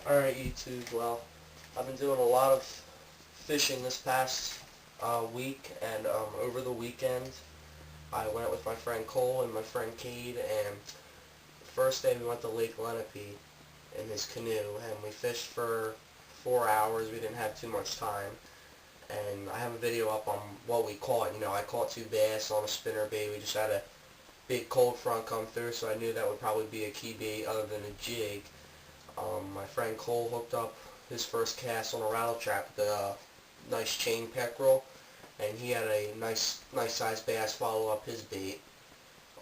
Alright, YouTube, well, I've been doing a lot of fishing this past week, and over the weekend I went with my friend Cole and my friend Cade, and the first day we went to Lake Lenape in his canoe, and we fished for 4 hours. We didn't have too much time, and I have a video up on what we caught. I caught 2 bass on a spinner bait. We just had a big cold front come through, so I knew that would probably be a key bait other than a jig. My friend Cole hooked up his first cast on a rattle trap with a nice chain peckerel, and he had a nice sized bass follow up his bait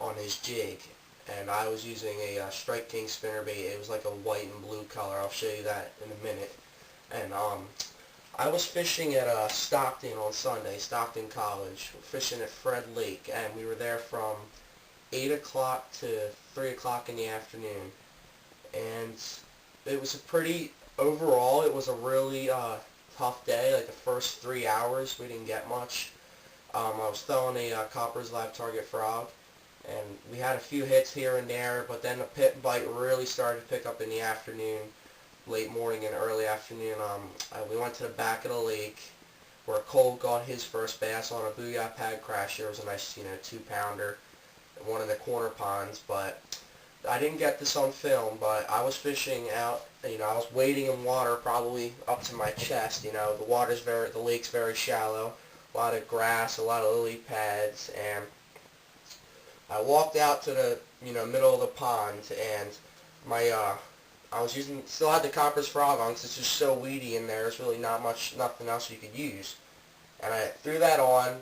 on his jig. And I was using a Strike King spinnerbait. It was like a white and blue color. I'll show you that in a minute. And I was fishing at Stockton on Sunday, Stockton College, fishing at Fred Lake, and we were there from 8 o'clock to 3 o'clock in the afternoon. And it was overall, it was a really tough day. Like the first 3 hours, we didn't get much. I was throwing a Koppers Live Target frog, and we had a few hits here and there, but then the pit bite really started to pick up in the afternoon, late morning and early afternoon. We went to the back of the lake where Cole got his first bass on a Booyah pad crasher. It was a nice, 2-pounder, one of the corner ponds, but I didn't get this on film, but I was fishing out, I was wading in water probably up to my chest. The lake's very shallow, a lot of grass, a lot of lily pads, and I walked out to the, middle of the pond, and I was still had the Koppers frog on because it's just so weedy in there. There's really nothing else you could use. And I threw that on.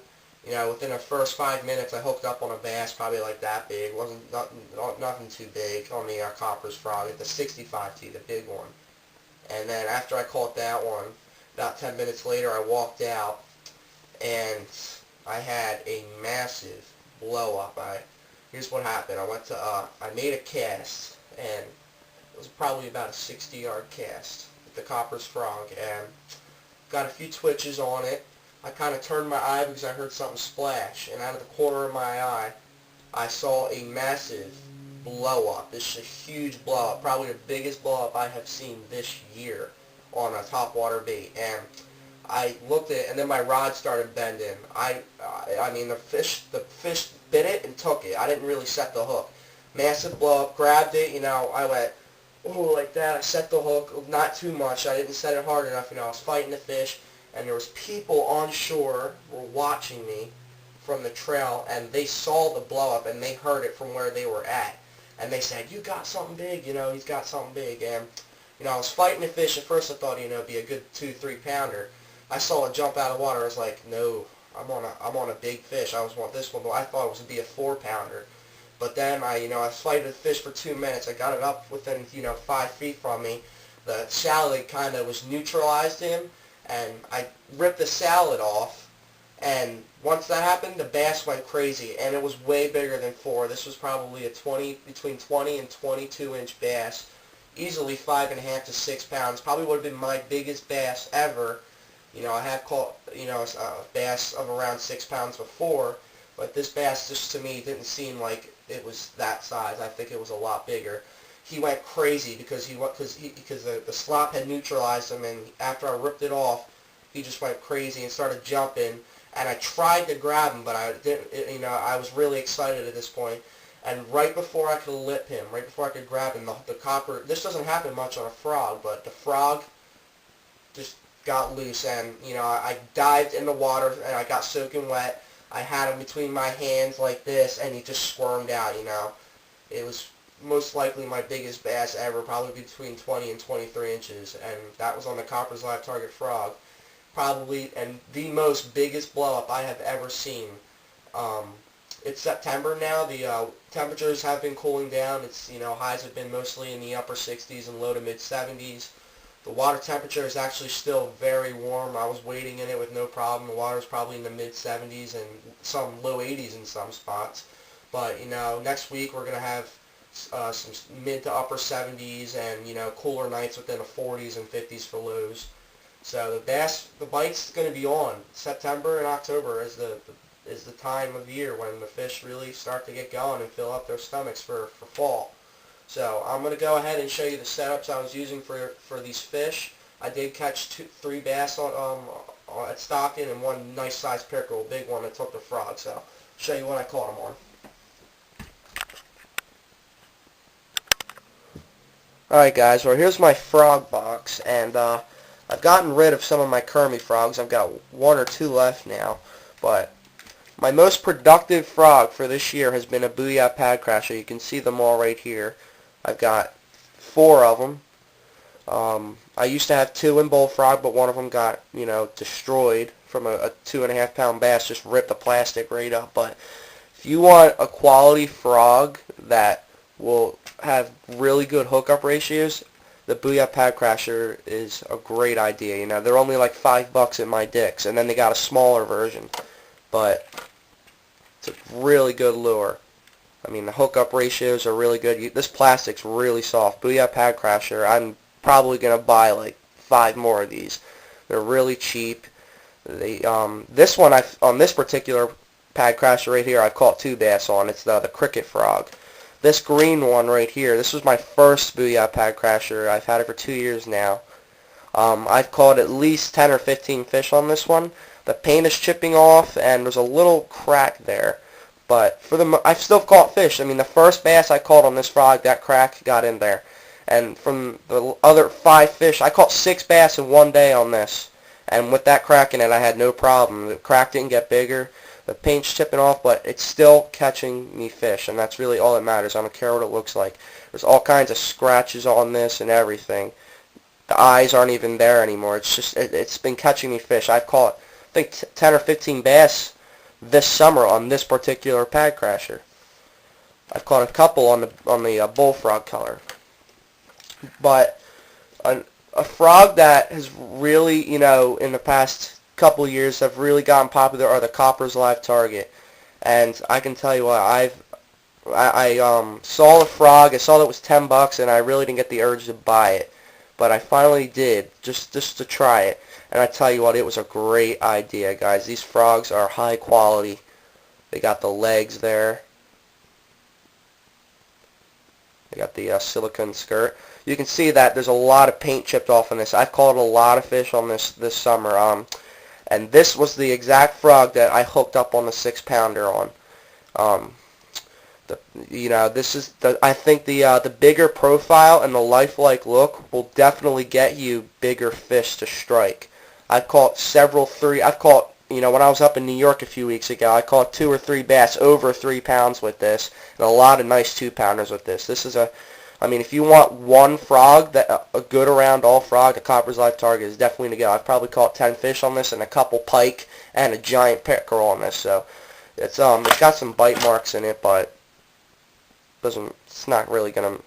Within the first 5 minutes, I hooked up on a bass probably like that big. It wasn't nothing too big on the Koppers frog. It's a 65 T, the big one. And then after I caught that one, about 10 minutes later, I walked out, and I had a massive blow up. Here's what happened. I made a cast, and it was probably about a 60-yard cast with the Koppers frog, and got a few twitches on it. I kind of turned my eye because I heard something splash, and out of the corner of my eye, I saw a massive blow-up. This is a huge blow-up, probably the biggest blow-up I have seen this year on a topwater bait. And I looked at it, and then my rod started bending. I mean, the fish bit it and took it. I didn't really set the hook. Massive blow-up, grabbed it, I went, oh, like that. I set the hook, not too much. I didn't set it hard enough. I was fighting the fish. And there was people on shore were watching me from the trail, and they saw the blow-up, and they heard it from where they were at. And they said, you got something big, he's got something big. And, I was fighting the fish. At first I thought, it'd be a good 2-3 pounder. I saw it jump out of water. I was like, no, I'm on a big fish. I want this one, but I thought it was going to be a 4-pounder. But then I was fighting the fish for 2 minutes. I got it up within, 5 feet from me. The salad kind of was neutralized him, and I ripped the salad off, and once that happened, the bass went crazy, and it was way bigger than 4. This was probably between 20 and 22-inch bass, easily 5.5 to 6 pounds. Probably would have been my biggest bass ever. I have caught, a bass of around 6 pounds before, but this bass just to me didn't seem like it was that size. I think it was a lot bigger. He went crazy because the slop had neutralized him, and after I ripped it off, he just went crazy and started jumping. And I tried to grab him, but I didn't. I was really excited at this point. And right before I could lip him, right before I could grab him, the copper. This doesn't happen much on a frog, but the frog just got loose, and I dived in the water, and I got soaking wet. I had him between my hands like this, and he just squirmed out. It was most likely my biggest bass ever, probably between 20 and 23 inches, and that was on the Koppers Live Target frog. Probably, and the most biggest blow-up I have ever seen. It's September now. The temperatures have been cooling down. It's, highs have been mostly in the upper 60s and low to mid 70s. The water temperature is actually still very warm. I was wading in it with no problem. The water is probably in the mid 70s and some low 80s in some spots. But, next week we're going to have some mid to upper 70s and, cooler nights within the 40s and 50s for lows. So the bite's going to be on. September and October is the time of year when the fish really start to get going and fill up their stomachs for fall. So I'm going to go ahead and show you the setups I was using for these fish. I did catch three bass at Stockton and one nice sized pickerel, a big one that took the frog. So I'll show you what I caught them on. Alright guys, well here's my frog box, and I've gotten rid of some of my Kermie frogs. I've got one or two left now, but my most productive frog for this year has been a Booyah pad crasher. You can see them all right here. I've got 4 of them. I used to have 2 in bullfrog, but one of them got, destroyed from a 2.5 pound bass, just ripped the plastic right up. But if you want a quality frog that will have really good hookup ratios, the Booyah pad crasher is a great idea. They're only like $5 at my Dick's, and then they got a smaller version, but it's a really good lure. I mean, the hookup ratios are really good. This plastic's really soft. Booyah pad crasher, I'm probably gonna buy like 5 more of these. They're really cheap. This one, on this particular pad crasher right here, I've caught 2 bass on. It's the cricket frog. This green one right here, this was my first Booyah pad crasher. I've had it for 2 years now. I've caught at least 10 or 15 fish on this one. The paint is chipping off, and there's a little crack there. But I've still caught fish. I mean, the first bass I caught on this frog, that crack got in there. And from the other 5 fish, I caught 6 bass in one day on this. And with that crack in it, I had no problem. The crack didn't get bigger. The paint's chipping off, but it's still catching me fish, and that's really all that matters. I don't care what it looks like. There's all kinds of scratches on this and everything. The eyes aren't even there anymore. It's just, it's been catching me fish. I've caught, I think, 10 or 15 bass this summer on this particular pad crasher. I've caught a couple on the bullfrog color. But a frog that has really, in the past couple years have really gotten popular are the Koppers Live Target. And I can tell you what, I saw the frog, I saw that it was $10, and I really didn't get the urge to buy it. But I finally did, just to try it. And I tell you what, it was a great idea, guys. These frogs are high quality. They got the legs there. They got the silicone skirt. You can see that there's a lot of paint chipped off on this. I've caught a lot of fish on this summer. And this was the exact frog that I hooked up on the 6-pounder on. This is I think the bigger profile and the lifelike look will definitely get you bigger fish to strike. I've caught when I was up in New York a few weeks ago, I caught 2 or 3 bass over 3 pounds with this, and a lot of nice 2-pounders with this. This is if you want one frog, a good around all frog, the Koppers Live Target is definitely to go. I've probably caught 10 fish on this and a couple pike and a giant pickerel on this. So it's got some bite marks in it, but it's not gonna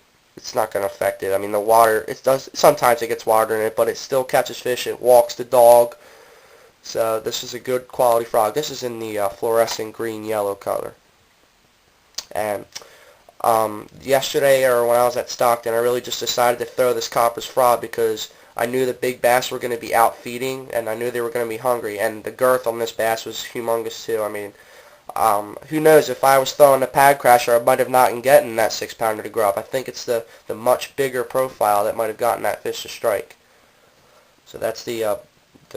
affect it. I mean, the water, sometimes it gets water in it, but it still catches fish. It walks the dog. So this is a good quality frog. This is in the fluorescent green yellow color. And yesterday, or when I was at Stockton, I really just decided to throw this Koppers frog because I knew the big bass were going to be out feeding, and I knew they were going to be hungry, and the girth on this bass was humongous too. I mean, who knows, if I was throwing a pad crasher, I might have not gotten that 6-pounder to grow up. I think it's the much bigger profile that might have gotten that fish to strike. So that's the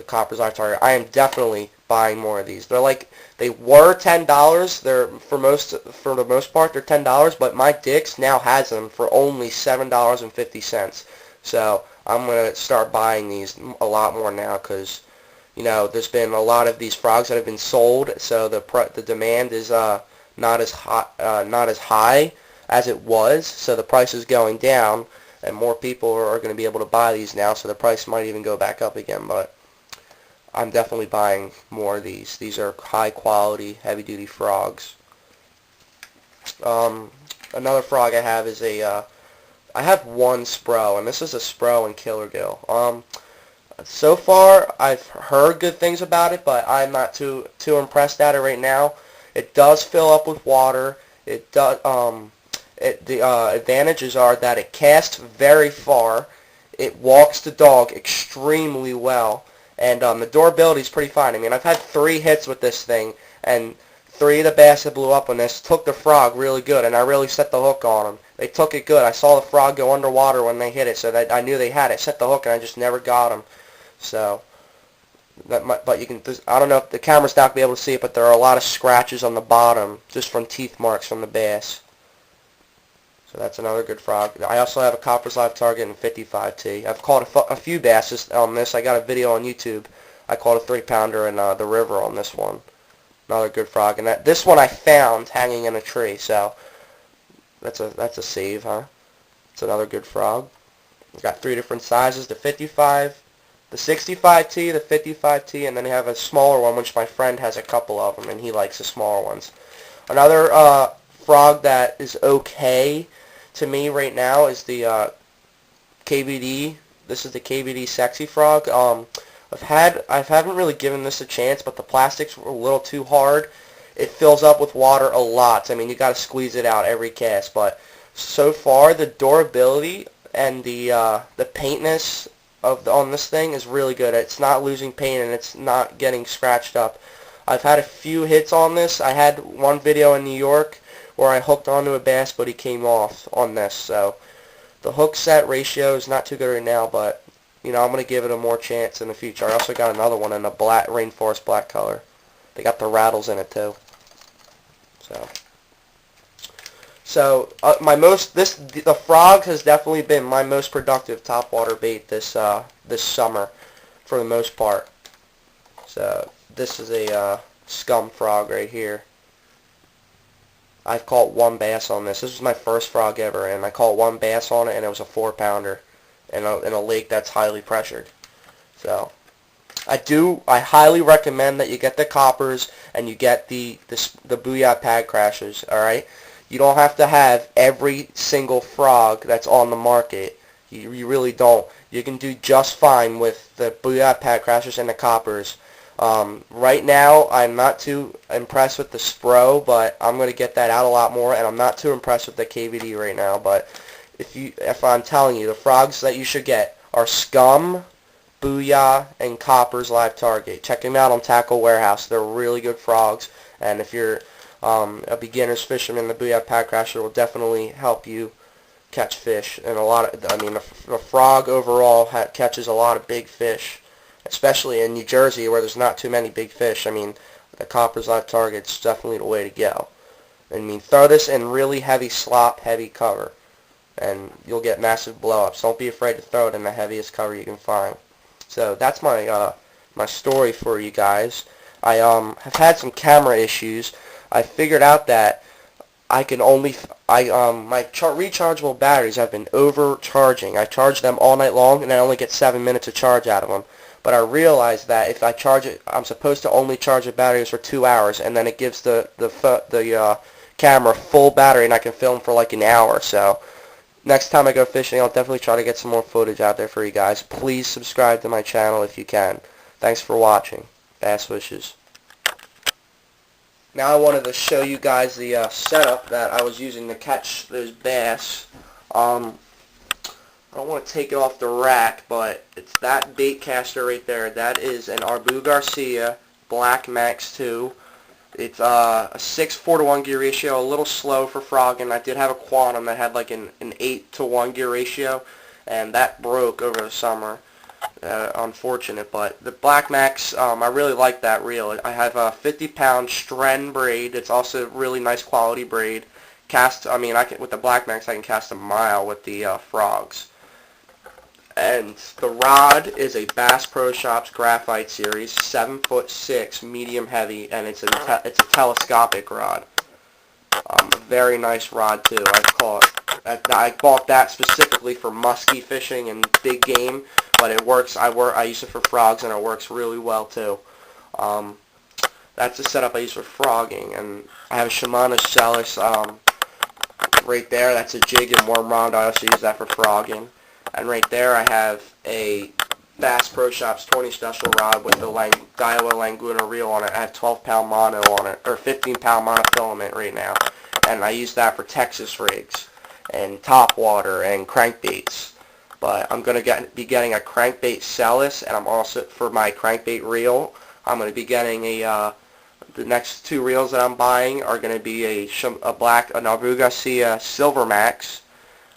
Koppers Live Target. I am definitely buying more of these. They were $10. They're for the most part they're $10, but my Dick's now has them for only $7.50. So I'm gonna start buying these a lot more now because there's been a lot of these frogs that have been sold, so the demand is not as high as it was. So the price is going down, and more people are going to be able to buy these now. So the price might even go back up again, but I'm definitely buying more of these. These are high quality, heavy duty frogs. Another frog I have is I have one Spro, and this is a Spro and Killer Gill. So far I've heard good things about it, but I'm not too impressed at it right now. It does fill up with water. It does. The advantages are that it casts very far. It walks the dog extremely well. And the durability is pretty fine. I mean, I've had 3 hits with this thing, and 3 of the bass that blew up on this took the frog really good, and I really set the hook on them. They took it good. I saw the frog go underwater when they hit it, so that I knew they had it. Set the hook, and I just never got them. So, but you can. I don't know if the camera's not gonna be able to see it, but there are a lot of scratches on the bottom just from teeth marks from the bass. So that's another good frog. I also have a Koppers Live Target and 55T. I've caught a few basses on this. I got a video on YouTube. I caught a 3-pounder in the river on this one. Another good frog. And this one I found hanging in a tree. So that's a save, huh? It's another good frog. We've got 3 different sizes: the 55, the 65T, the 55T, and then I have a smaller one, which my friend has a couple of them, and he likes the smaller ones. Another frog that is okay to me right now is the KVD. This is the KVD Sexy Frog. I haven't really given this a chance, but the plastics were a little too hard. It fills up with water a lot. I mean, you got to squeeze it out every cast. But so far, the durability and the paintness on this thing is really good. It's not losing paint, and it's not getting scratched up. I've had a few hits on this. I had one video in New York where I hooked onto a bass, but he came off on this. So the hook set ratio is not too good right now, but you know, I'm going to give it a more chance in the future. I also got another one in a black rainforest black color. They got the rattles in it too. So the frog has definitely been my most productive topwater bait this summer, for the most part. So this is a Scum frog right here. I've caught 1 bass on this. This was my first frog ever, and I caught 1 bass on it, and it was a 4-pounder in a lake that's highly pressured. So I highly recommend that you get the Koppers and you get the Booyah pad crashers. All right, you don't have to have every single frog that's on the market. You really don't. You can do just fine with the Booyah pad crashers and the Koppers. Right now, I'm not too impressed with the Spro, but I'm going to get that out a lot more, and I'm not too impressed with the KVD right now. But if I'm telling you, the frogs that you should get are Scum, Booyah, and Koppers Live Target. Check them out on Tackle Warehouse. They're really good frogs, and if you're a beginner's fisherman, the Booyah pad crasher will definitely help you catch fish. And the frog overall catches a lot of big fish, especially in New Jersey where there's not too many big fish. I mean, the Koppers Live Target's definitely the way to go. I mean, throw this in really heavy slop, heavy cover, and you'll get massive blow-ups. Don't be afraid to throw it in the heaviest cover you can find. So that's my my story for you guys. I have had some camera issues. I figured out that I can only my rechargeable batteries have been overcharging. I charge them all night long, and I only get 7 minutes of charge out of them. But I realized that if I charge it, I'm supposed to only charge the batteries for 2 hours, and then it gives the camera full battery, and I can film for like an hour. So next time I go fishing, I'll definitely try to get some more footage out there for you guys. Please subscribe to my channel if you can. Thanks for watching. Bass wishes. Now I wanted to show you guys the setup that I was using to catch those bass. I don't want to take it off the rack, but it's that bait caster right there. That is an Arbu Garcia Black Max 2. It's a 6:4 gear ratio, a little slow for frogging. I did have a Quantum that had like an 8:1 gear ratio, and that broke over the summer. Unfortunate, but the Black Max, I really like that reel. I have a 50-pound Stren braid. It's also really nice quality braid. With the Black Max, I can cast a mile with the frogs. And the rod is a Bass Pro Shops Graphite Series, 7'6", medium heavy, and it's a telescopic rod. A very nice rod too. I bought that specifically for musky fishing and big game, but it works. I use it for frogs, and it works really well too. That's the setup I use for frogging, and I have a Shimano Celis right there. That's a jig and worm rod. I also use that for frogging. And right there I have a Bass Pro Shops 20 special rod with the Daiwa Laguna reel on it. I have 12-pound mono on it, or 15-pound monofilament right now. And I use that for Texas rigs and topwater and crankbaits. But I'm going to be getting a crankbait Celis, and I'm also, for my crankbait reel, I'm going to be getting a The next two reels that I'm buying are going to be an Abu Garcia Silver Max.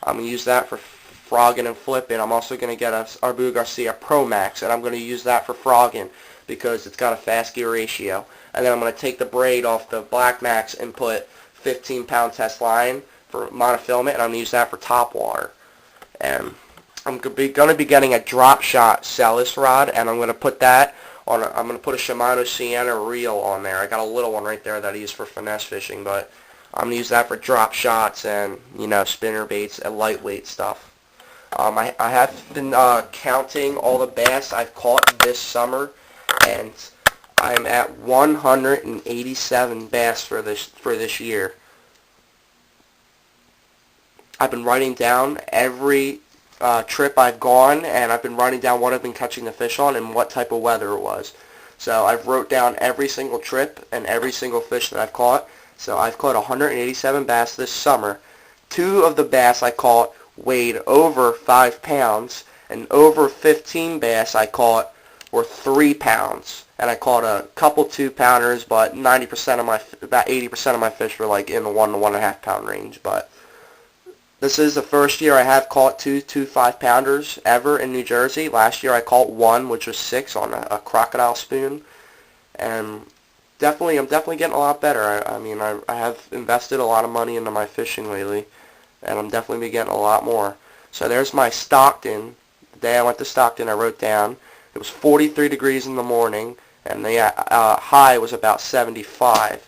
I'm going to use that for frogging and flipping. I'm also going to get a Abu Garcia Pro Max, and I'm going to use that for frogging because it's got a fast gear ratio. And then I'm going to take the braid off the Black Max and put 15-pound test line for monofilament, and I'm going to use that for top water. And I'm going to be getting a drop shot Celis rod, and I'm going to put that on. I'm going to put a Shimano Sienna reel on there. I got a little one right there that I use for finesse fishing, but I'm going to use that for drop shots and, spinner baits and lightweight stuff. I have been counting all the bass I've caught this summer, and I'm at 187 bass for this year. I've been writing down every trip I've gone, and I've been writing down what I've been catching the fish on and what type of weather it was. So I've wrote down every single trip and every single fish that I've caught. So I've caught 187 bass this summer. 2 of the bass I caught weighed over 5 pounds, and over 15 bass I caught were 3 pounds. And I caught a couple 2-pounders, but about 80% of my fish were like in the 1 to 1.5 pound range. But this is the first year I have caught 2 5-pounders ever in New Jersey. Last year I caught 1, which was 6 on a crocodile spoon. And I'm definitely getting a lot better. I have invested a lot of money into my fishing lately, and I'm definitely getting a lot more. So there's my Stockton. The day I went to Stockton, I wrote down it was 43 degrees in the morning, and the high was about 75.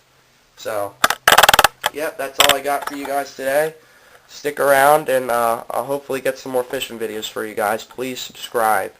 So, yep, that's all I got for you guys today. Stick around, and I'll hopefully get some more fishing videos for you guys. Please subscribe.